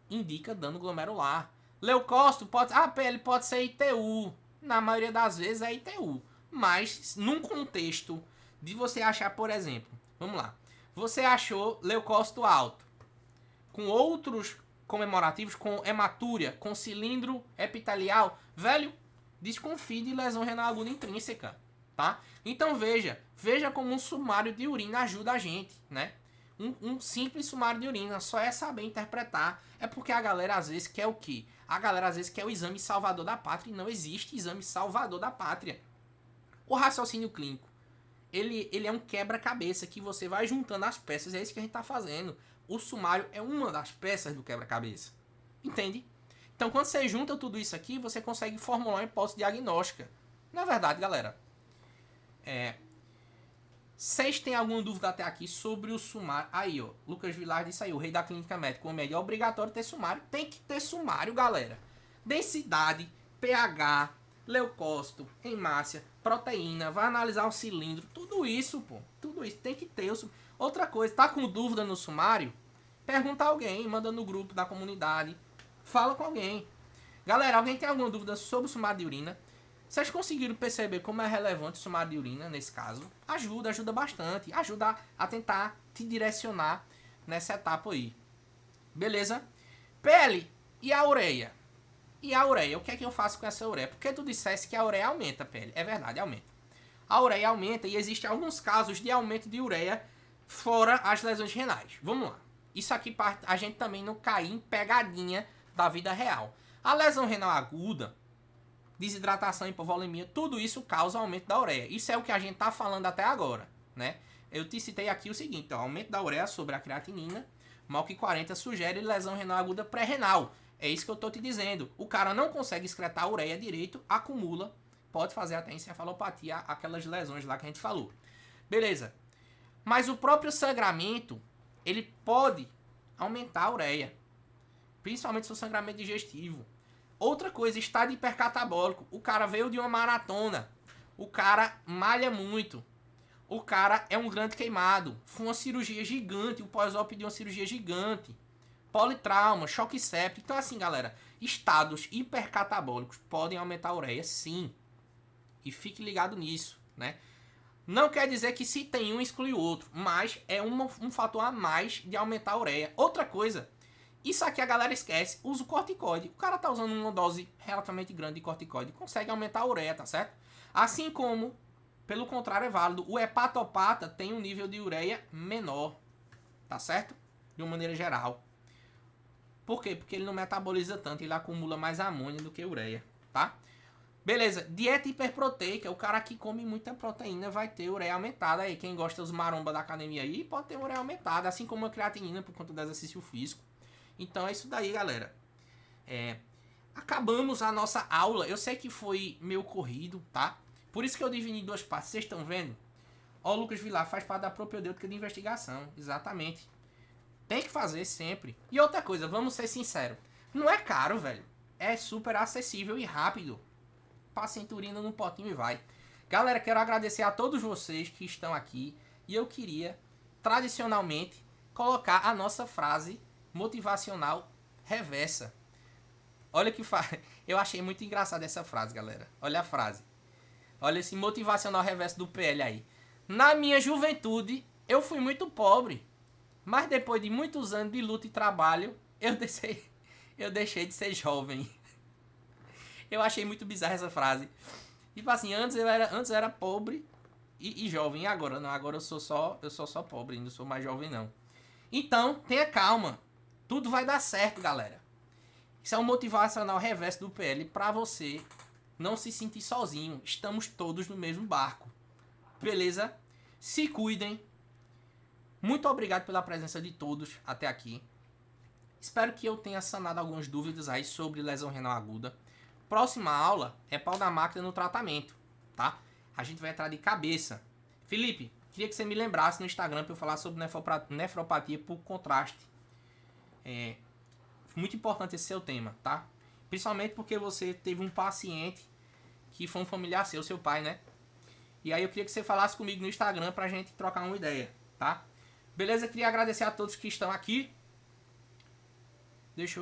indica dano glomerular. Leucócito PL pode ser ITU. Na maioria das vezes é ITU. Mas, num contexto de você achar, por exemplo, vamos lá. Você achou leucócito alto, com outros comemorativos, com hematúria, com cilindro epitelial, velho, desconfie de lesão renal aguda intrínseca, tá? Então veja como um sumário de urina ajuda a gente, né? Um simples sumário de urina, só é saber interpretar. É porque a galera às vezes quer o quê? A galera às vezes quer o exame salvador da pátria e não existe exame salvador da pátria. O raciocínio clínico, ele é um quebra-cabeça que você vai juntando as peças, é isso que a gente tá fazendo. O sumário é uma das peças do quebra-cabeça. Entende? Então, quando você junta tudo isso aqui, você consegue formular uma hipótese diagnóstica. Na verdade, galera, vocês têm alguma dúvida até aqui sobre o sumário? Aí, ó, Lucas Vilar disse aí, o rei da clínica médica, o médio é obrigatório ter sumário. Tem que ter sumário, galera. Densidade, pH, leucócito, hemácia, proteína, vai analisar o cilindro, tudo isso, pô. Tudo isso tem que ter. Outra coisa, tá com dúvida no sumário? Pergunta a alguém, manda no grupo da comunidade, fala com alguém. Galera, alguém tem alguma dúvida sobre o sumário de urina? Vocês conseguiram perceber como é relevante o sumário de urina nesse caso? Ajuda bastante. Ajuda a tentar te direcionar nessa etapa aí. Beleza? Pele e a ureia. E a ureia? O que é que eu faço com essa ureia? Porque tu dissesse que a ureia aumenta, pele. É verdade, aumenta. A ureia aumenta e existem alguns casos de aumento de ureia fora as lesões renais. Vamos lá. Isso aqui para a gente também não cair em pegadinha da vida real. A lesão renal aguda, desidratação, hipovolemia, tudo isso causa aumento da ureia. Isso é o que a gente tá falando até agora, né? Eu te citei aqui o seguinte, ó, aumento da ureia sobre a creatinina, maior que 40 sugere lesão renal aguda pré-renal. É isso que eu tô te dizendo. O cara não consegue excretar a ureia direito, acumula, pode fazer até encefalopatia, aquelas lesões lá que a gente falou. Beleza. Mas o próprio sangramento, ele pode aumentar a ureia, principalmente se o sangramento digestivo. Outra coisa, estado hipercatabólico. O cara veio de uma maratona, o cara malha muito, o cara é um grande queimado, foi uma cirurgia gigante, o pós-op de uma cirurgia gigante, politrauma, choque séptico. Então assim, galera, estados hipercatabólicos podem aumentar a ureia, sim. E fique ligado nisso, né? Não quer dizer que se tem um exclui o outro, mas é um fator a mais de aumentar a ureia. Outra coisa, isso aqui a galera esquece, usa o corticoide. O cara tá usando uma dose relativamente grande de corticoide, consegue aumentar a ureia, tá certo? Assim como, pelo contrário, é válido, o hepatopata tem um nível de ureia menor, tá certo? De uma maneira geral. Por quê? Porque ele não metaboliza tanto, ele acumula mais amônia do que ureia, tá? Beleza, dieta hiperproteica, o cara que come muita proteína vai ter ureia aumentada. Aí, quem gosta dos maromba da academia aí, pode ter ureia aumentada, assim como a creatinina por conta do exercício físico. Então é isso daí, galera. Acabamos a nossa aula. Eu sei que foi meio corrido, tá? Por isso que eu dividi em duas partes. Vocês estão vendo? Ó, o Lucas Vilar faz parte da propedêutica de investigação. Exatamente. Tem que fazer sempre. E outra coisa, vamos ser sinceros. Não é caro, velho. É super acessível e rápido. Paciente urina num potinho e vai. Galera, quero agradecer a todos vocês que estão aqui. E eu queria, tradicionalmente, colocar a nossa frase motivacional reversa. Olha que eu achei muito engraçada essa frase, galera. Olha a frase. Olha esse motivacional reverso do PL aí. Na minha juventude, eu fui muito pobre. Mas depois de muitos anos de luta e trabalho, eu deixei de ser jovem. Eu achei muito bizarra essa frase. Tipo assim, antes eu era pobre e jovem. E agora não, agora eu sou só pobre, não sou mais jovem não. Então, tenha calma. Tudo vai dar certo, galera. Isso é um motivacional reverso do PL pra você não se sentir sozinho. Estamos todos no mesmo barco. Beleza? Se cuidem. Muito obrigado pela presença de todos até aqui. Espero que eu tenha sanado algumas dúvidas aí sobre lesão renal aguda. Próxima aula é pau da máquina no tratamento, tá? A gente vai entrar de cabeça. Felipe, queria que você me lembrasse no Instagram para eu falar sobre nefropatia por contraste. É muito importante esse seu tema, tá? Principalmente porque você teve um paciente que foi um familiar seu pai, né? E aí eu queria que você falasse comigo no Instagram pra gente trocar uma ideia, tá? Beleza? Queria agradecer a todos que estão aqui. Deixa eu ver.